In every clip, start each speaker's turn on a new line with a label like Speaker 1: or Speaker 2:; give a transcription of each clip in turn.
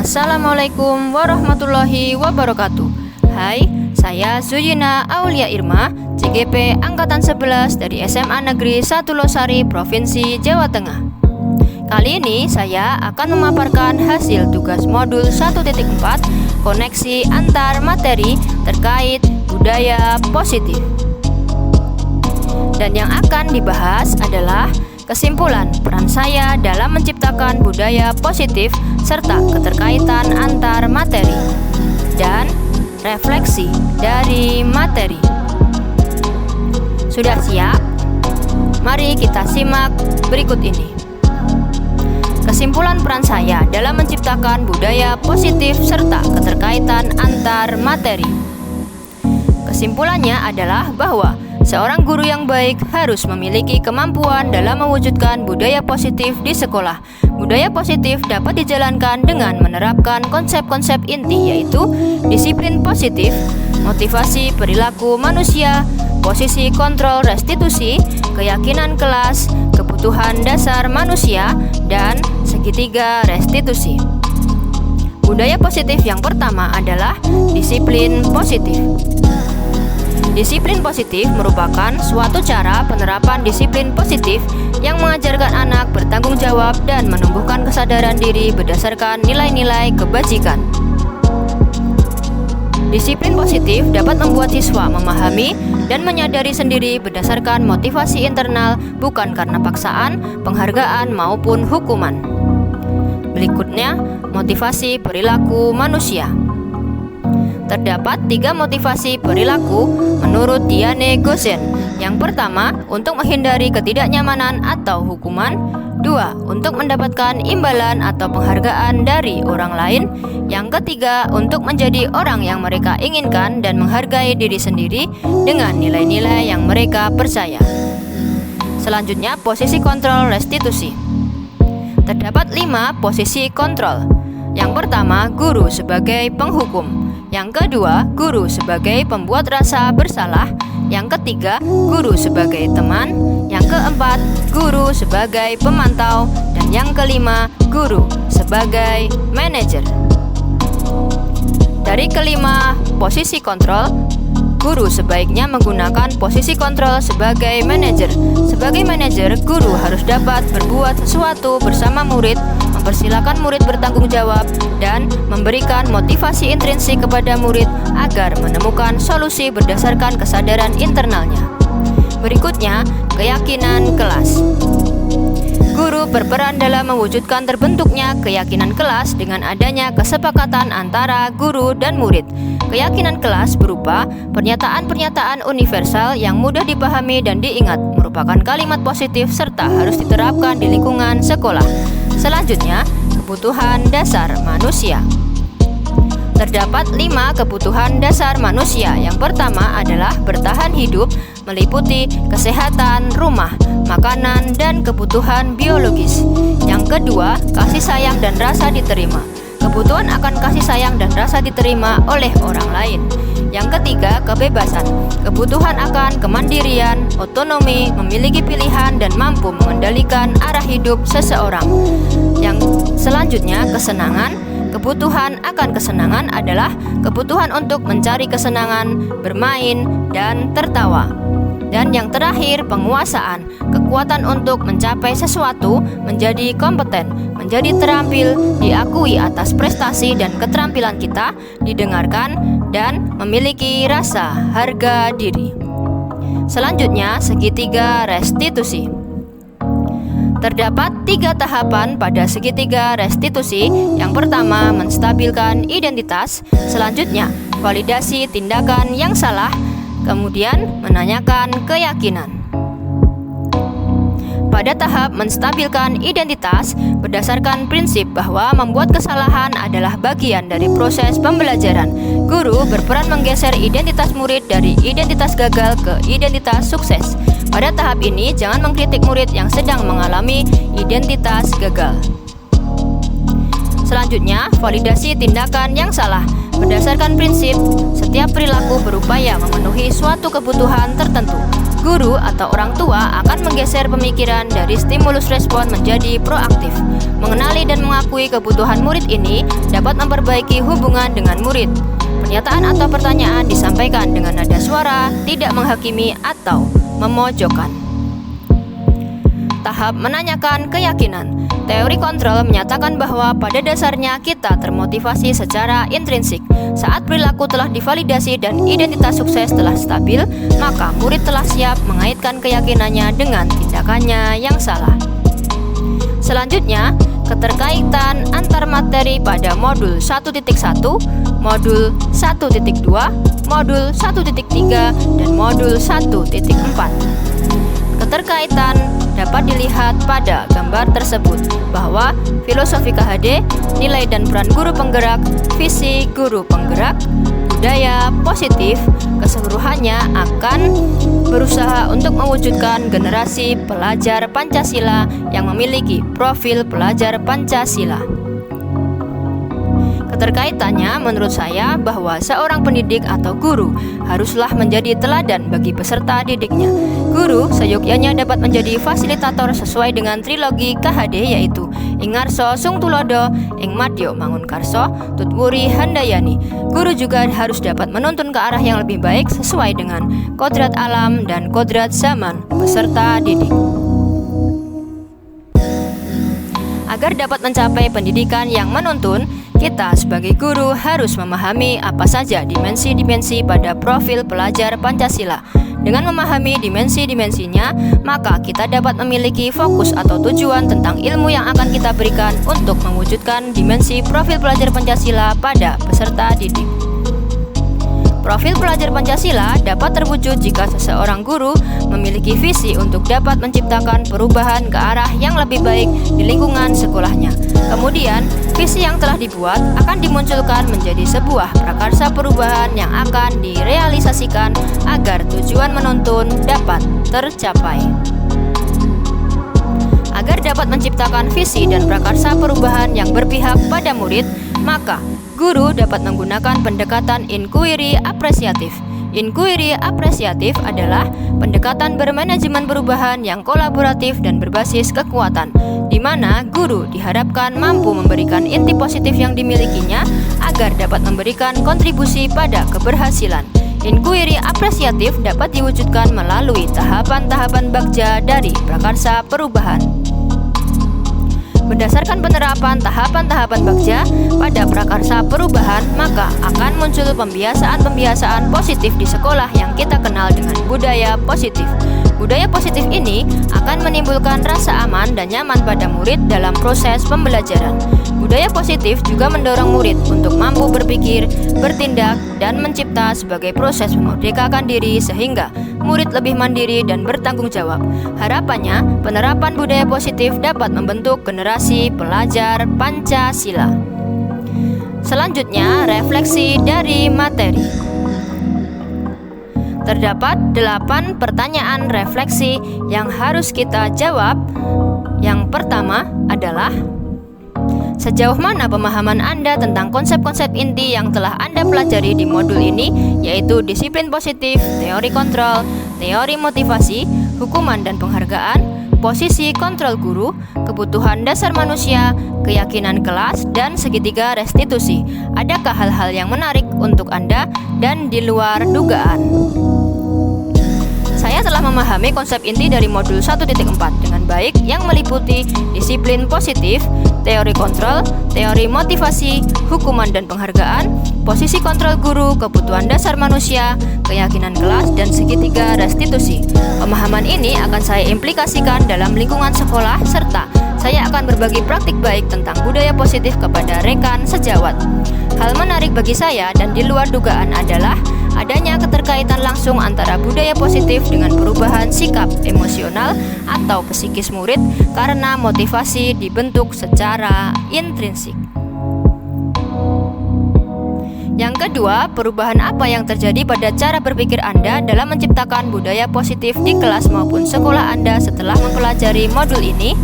Speaker 1: Assalamualaikum warahmatullahi wabarakatuh. Hai, saya Zuyina Aulia Irma, CGP Angkatan 11 dari SMA Negeri 1 Losari, Provinsi Jawa Tengah. Kali ini saya akan memaparkan hasil tugas modul 1.4 koneksi antar materi terkait budaya positif. Dan yang akan dibahas adalah kesimpulan peran saya dalam menciptakan budaya positif serta keterkaitan antar materi dan refleksi dari materi. Sudah siap? Mari kita simak berikut ini. Kesimpulan peran saya dalam menciptakan budaya positif serta keterkaitan antar materi. Kesimpulannya adalah bahwa seorang guru yang baik harus memiliki kemampuan dalam mewujudkan budaya positif di sekolah. Budaya positif dapat dijalankan dengan menerapkan konsep-konsep inti, yaitu disiplin positif, motivasi perilaku manusia, posisi kontrol restitusi, keyakinan kelas, kebutuhan dasar manusia, dan segitiga restitusi. Budaya positif yang pertama adalah disiplin positif. Disiplin positif merupakan suatu cara penerapan disiplin positif yang mengajarkan anak bertanggung jawab dan menumbuhkan kesadaran diri berdasarkan nilai-nilai kebajikan. Disiplin positif dapat membuat siswa memahami dan menyadari sendiri berdasarkan motivasi internal, bukan karena paksaan, penghargaan, maupun hukuman. Berikutnya, motivasi perilaku manusia. Terdapat 3 motivasi perilaku menurut Diane Gosen. Yang pertama, untuk menghindari ketidaknyamanan atau hukuman. 2, untuk mendapatkan imbalan atau penghargaan dari orang lain. Yang ketiga, untuk menjadi orang yang mereka inginkan dan menghargai diri sendiri dengan nilai-nilai yang mereka percaya. Selanjutnya, posisi kontrol restitusi. Terdapat 5 posisi kontrol. Yang pertama, guru sebagai penghukum. Yang kedua, guru sebagai pembuat rasa bersalah. Yang ketiga, guru sebagai teman. Yang keempat, guru sebagai pemantau. Dan yang kelima, guru sebagai manajer. Dari kelima posisi kontrol, guru sebaiknya menggunakan posisi kontrol sebagai manajer. Sebagai manajer, guru harus dapat berbuat sesuatu bersama murid, mempersilahkan murid bertanggung jawab, dan memberikan motivasi intrinsik kepada murid agar menemukan solusi berdasarkan kesadaran internalnya. Berikutnya, keyakinan kelas. Guru berperan dalam mewujudkan terbentuknya keyakinan kelas dengan adanya kesepakatan antara guru dan murid. Keyakinan kelas berupa pernyataan-pernyataan universal yang mudah dipahami dan diingat, merupakan kalimat positif serta harus diterapkan di lingkungan sekolah. Selanjutnya, kebutuhan dasar manusia. Terdapat 5 kebutuhan dasar manusia. Yang pertama adalah bertahan hidup, meliputi kesehatan, rumah, makanan, dan kebutuhan biologis. Yang kedua, kasih sayang dan rasa diterima. Kebutuhan akan kasih sayang dan rasa diterima oleh orang lain. Yang ketiga, kebebasan. Kebutuhan akan kemandirian, otonomi, memiliki pilihan, dan mampu mengendalikan arah hidup seseorang. Yang selanjutnya, kesenangan. Kebutuhan akan kesenangan adalah kebutuhan untuk mencari kesenangan, bermain, dan tertawa. Dan yang terakhir, penguasaan. Kekuatan untuk mencapai sesuatu, menjadi kompeten, menjadi terampil, diakui atas prestasi dan keterampilan kita, didengarkan, dan memiliki rasa harga diri. Selanjutnya, segitiga restitusi. Terdapat 3 tahapan pada segitiga restitusi. Yang pertama, menstabilkan identitas. Selanjutnya, validasi tindakan yang salah. Kemudian, menanyakan keyakinan. Pada tahap menstabilkan identitas, berdasarkan prinsip bahwa membuat kesalahan adalah bagian dari proses pembelajaran, guru berperan menggeser identitas murid dari identitas gagal ke identitas sukses. Pada tahap ini, jangan mengkritik murid yang sedang mengalami identitas gagal. Selanjutnya, validasi tindakan yang salah. Berdasarkan prinsip, setiap perilaku berupaya memenuhi suatu kebutuhan tertentu. Guru atau orang tua akan menggeser pemikiran dari stimulus respon menjadi proaktif. Mengenali dan mengakui kebutuhan murid ini dapat memperbaiki hubungan dengan murid. Pernyataan atau pertanyaan disampaikan dengan nada suara, tidak menghakimi atau memojokkan. Tahap menanyakan keyakinan. Teori kontrol menyatakan bahwa pada dasarnya kita termotivasi secara intrinsik. Saat perilaku telah divalidasi dan identitas sukses telah stabil, maka murid telah siap mengaitkan keyakinannya dengan tindakannya yang salah. Selanjutnya, keterkaitan antar materi pada modul 1.1, modul 1.2, modul 1.3, dan modul 1.4. Keterkaitan dapat dilihat pada gambar tersebut bahwa filosofi KHD, nilai dan peran guru penggerak, visi guru penggerak, budaya positif, keseluruhannya akan berusaha untuk mewujudkan generasi pelajar Pancasila yang memiliki profil pelajar Pancasila. Keterkaitannya menurut saya bahwa seorang pendidik atau guru haruslah menjadi teladan bagi peserta didiknya. Guru seyogyanya dapat menjadi fasilitator sesuai dengan trilogi KHD, yaitu Ing Ngarso Sung Tulodo, Ing Madya Mangunkarso, Tutwuri Handayani. Guru juga harus dapat menuntun ke arah yang lebih baik sesuai dengan kodrat alam dan kodrat zaman peserta didik. Agar dapat mencapai pendidikan yang menuntun, kita sebagai guru harus memahami apa saja dimensi-dimensi pada profil pelajar Pancasila. Dengan memahami dimensi-dimensinya, maka kita dapat memiliki fokus atau tujuan tentang ilmu yang akan kita berikan untuk mewujudkan dimensi profil pelajar Pancasila pada peserta didik. Profil pelajar Pancasila dapat terwujud jika seseorang guru memiliki visi untuk dapat menciptakan perubahan ke arah yang lebih baik di lingkungan sekolahnya. Kemudian, visi yang telah dibuat akan dimunculkan menjadi sebuah prakarsa perubahan yang akan direalisasikan agar tujuan menuntun dapat tercapai. Agar dapat menciptakan visi dan prakarsa perubahan yang berpihak pada murid, maka guru dapat menggunakan pendekatan inquiry apresiatif. Inquiry apresiatif adalah pendekatan bermanajemen perubahan yang kolaboratif dan berbasis kekuatan, di mana guru diharapkan mampu memberikan inti positif yang dimilikinya agar dapat memberikan kontribusi pada keberhasilan. Inquiry apresiatif dapat diwujudkan melalui tahapan-tahapan bagja dari prakarsa perubahan. Berdasarkan penerapan tahapan-tahapan bagja pada prakarsa perubahan, maka akan muncul pembiasaan-pembiasaan positif di sekolah yang kita kenal dengan budaya positif. Budaya positif ini akan menimbulkan rasa aman dan nyaman pada murid dalam proses pembelajaran. Budaya positif juga mendorong murid untuk mampu berpikir, bertindak, dan mencipta sebagai proses memerdekakan diri sehingga murid lebih mandiri dan bertanggung jawab. Harapannya, penerapan budaya positif dapat membentuk generasi pelajar Pancasila. Selanjutnya, refleksi dari materi. Terdapat 8 pertanyaan refleksi yang harus kita jawab. Yang pertama adalah, sejauh mana pemahaman Anda tentang konsep-konsep inti yang telah Anda pelajari di modul ini, yaitu disiplin positif, teori kontrol, teori motivasi, hukuman dan penghargaan, posisi kontrol guru, kebutuhan dasar manusia, keyakinan kelas, dan segitiga restitusi. Adakah hal-hal yang menarik untuk Anda dan di luar dugaan? Saya telah memahami konsep inti dari modul 1.4 dengan baik yang meliputi disiplin positif, teori kontrol, teori motivasi, hukuman dan penghargaan, posisi kontrol guru, kebutuhan dasar manusia, keyakinan kelas, dan segitiga restitusi. Pemahaman ini akan saya implikasikan dalam lingkungan sekolah serta saya akan berbagi praktik baik tentang budaya positif kepada rekan sejawat. Hal menarik bagi saya dan di luar dugaan adalah adanya keterkaitan langsung antara budaya positif dengan perubahan sikap emosional atau psikis murid karena motivasi dibentuk secara intrinsik. Yang kedua, perubahan apa yang terjadi pada cara berpikir Anda dalam menciptakan budaya positif di kelas maupun sekolah Anda setelah mempelajari modul ini?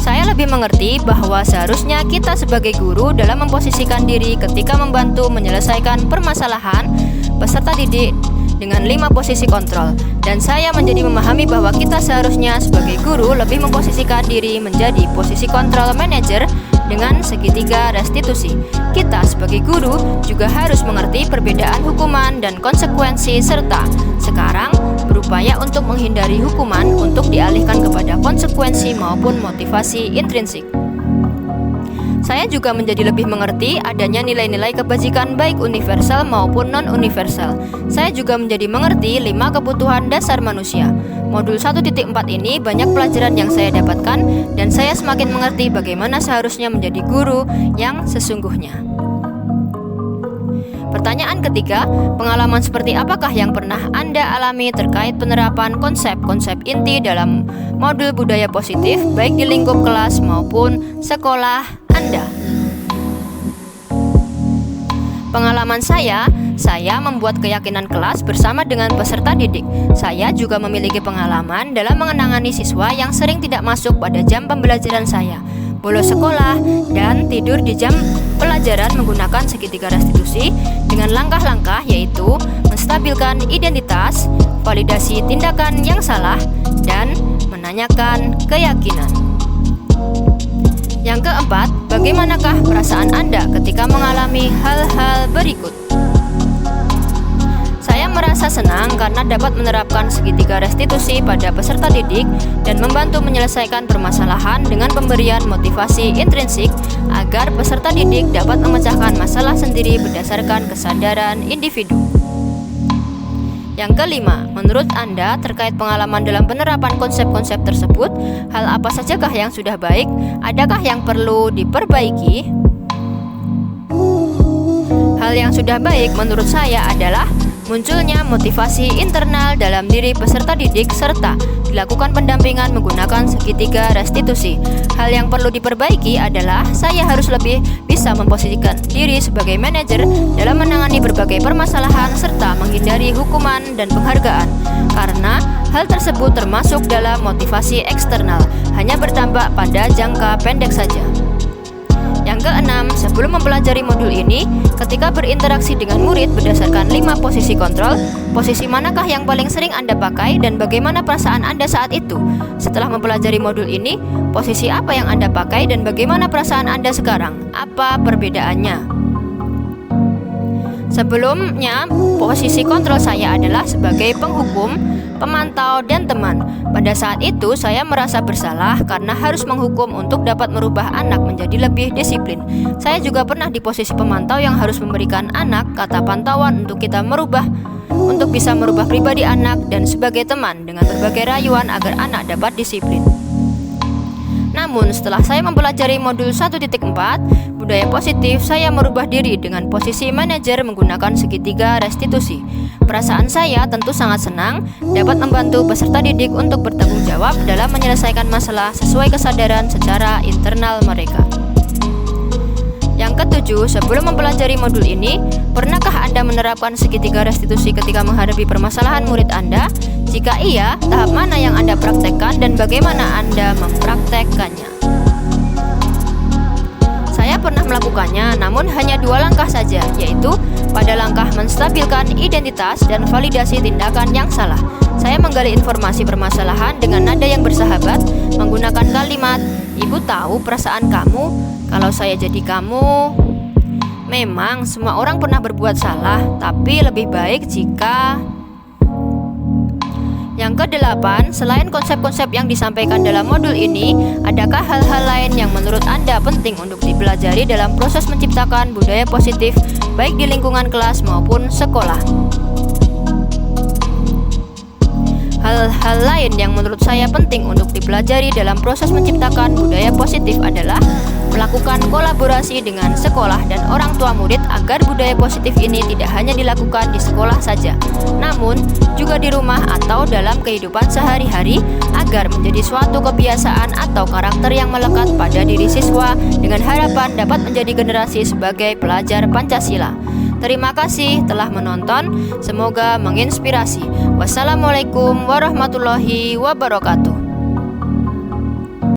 Speaker 1: Saya lebih mengerti bahwa seharusnya kita sebagai guru dalam memposisikan diri ketika membantu menyelesaikan permasalahan peserta didik dengan 5 posisi kontrol. Dan saya menjadi memahami bahwa kita seharusnya sebagai guru lebih memposisikan diri menjadi posisi kontrol manager dengan segitiga restitusi. Kita sebagai guru juga harus mengerti perbedaan hukuman dan konsekuensi serta sekarang berupaya untuk menghindari hukuman untuk dialihkan kepada konsekuensi maupun motivasi intrinsik. Saya juga menjadi lebih mengerti adanya nilai-nilai kebajikan baik universal maupun non-universal. Saya juga menjadi mengerti 5 kebutuhan dasar manusia. Modul 1.4 ini banyak pelajaran yang saya dapatkan dan saya semakin mengerti bagaimana seharusnya menjadi guru yang sesungguhnya. Pertanyaan ketiga, pengalaman seperti apakah yang pernah Anda alami terkait penerapan konsep-konsep inti dalam modul budaya positif baik di lingkup kelas maupun sekolah Anda? Pengalaman saya membuat keyakinan kelas bersama dengan peserta didik. Saya juga memiliki pengalaman dalam mengenangani siswa yang sering tidak masuk pada jam pembelajaran saya, bolos sekolah, dan tidur di jam pelajaran menggunakan segitiga restitusi dengan langkah-langkah yaitu menstabilkan identitas, validasi tindakan yang salah, dan menanyakan keyakinan. Yang keempat, bagaimanakah perasaan Anda ketika mengalami hal-hal berikut? Saya merasa senang karena dapat menerapkan segitiga restitusi pada peserta didik dan membantu menyelesaikan permasalahan dengan pemberian motivasi intrinsik agar peserta didik dapat memecahkan masalah sendiri berdasarkan kesadaran individu. Yang kelima, menurut Anda terkait pengalaman dalam penerapan konsep-konsep tersebut, hal apa sajakah yang sudah baik? Adakah yang perlu diperbaiki? Hal yang sudah baik menurut saya adalah munculnya motivasi internal dalam diri peserta didik serta dilakukan pendampingan menggunakan segitiga restitusi. Hal yang perlu diperbaiki adalah saya harus lebih bisa memposisikan diri sebagai manajer dalam menangani berbagai permasalahan serta menghindari hukuman dan penghargaan, karena hal tersebut termasuk dalam motivasi eksternal, hanya berdampak pada jangka pendek saja. Yang keenam, sebelum mempelajari modul ini, ketika berinteraksi dengan murid berdasarkan 5 posisi kontrol, posisi manakah yang paling sering Anda pakai dan bagaimana perasaan Anda saat itu? Setelah mempelajari modul ini, posisi apa yang Anda pakai dan bagaimana perasaan Anda sekarang? Apa perbedaannya? Sebelumnya, posisi kontrol saya adalah sebagai penghukum, pemantau, dan teman. Pada saat itu, saya merasa bersalah karena harus menghukum untuk dapat merubah anak menjadi lebih disiplin. Saya juga pernah di posisi pemantau yang harus memberikan anak kata pantauan untuk bisa merubah pribadi anak, dan sebagai teman dengan berbagai rayuan agar anak dapat disiplin. Namun, setelah saya mempelajari modul 1.4 budaya positif, saya merubah diri dengan posisi manajer menggunakan segitiga restitusi. Perasaan saya tentu sangat senang dapat membantu peserta didik untuk bertanggung jawab dalam menyelesaikan masalah sesuai kesadaran secara internal mereka. Yang ketujuh, sebelum mempelajari modul ini, pernahkah Anda menerapkan segitiga restitusi ketika menghadapi permasalahan murid Anda? Jika iya, tahap mana yang Anda praktekkan dan bagaimana Anda mempraktekkannya? Saya pernah melakukannya, namun hanya 2 langkah saja, yaitu pada langkah menstabilkan identitas dan validasi tindakan yang salah. Saya menggali informasi permasalahan dengan nada yang bersahabat, menggunakan kalimat, "Ibu tahu perasaan kamu, kalau saya jadi kamu." Memang semua orang pernah berbuat salah, tapi lebih baik jika... Yang kedelapan, selain konsep-konsep yang disampaikan dalam modul ini, adakah hal-hal lain yang menurut Anda penting untuk dipelajari dalam proses menciptakan budaya positif, baik di lingkungan kelas maupun sekolah? Hal-hal lain yang menurut saya penting untuk dipelajari dalam proses menciptakan budaya positif adalah melakukan kolaborasi dengan sekolah dan orang tua murid agar budaya positif ini tidak hanya dilakukan di sekolah saja, namun juga di rumah atau dalam kehidupan sehari-hari agar menjadi suatu kebiasaan atau karakter yang melekat pada diri siswa dengan harapan dapat menjadi generasi sebagai pelajar Pancasila. Terima kasih telah menonton, semoga menginspirasi. Wassalamualaikum warahmatullahi wabarakatuh.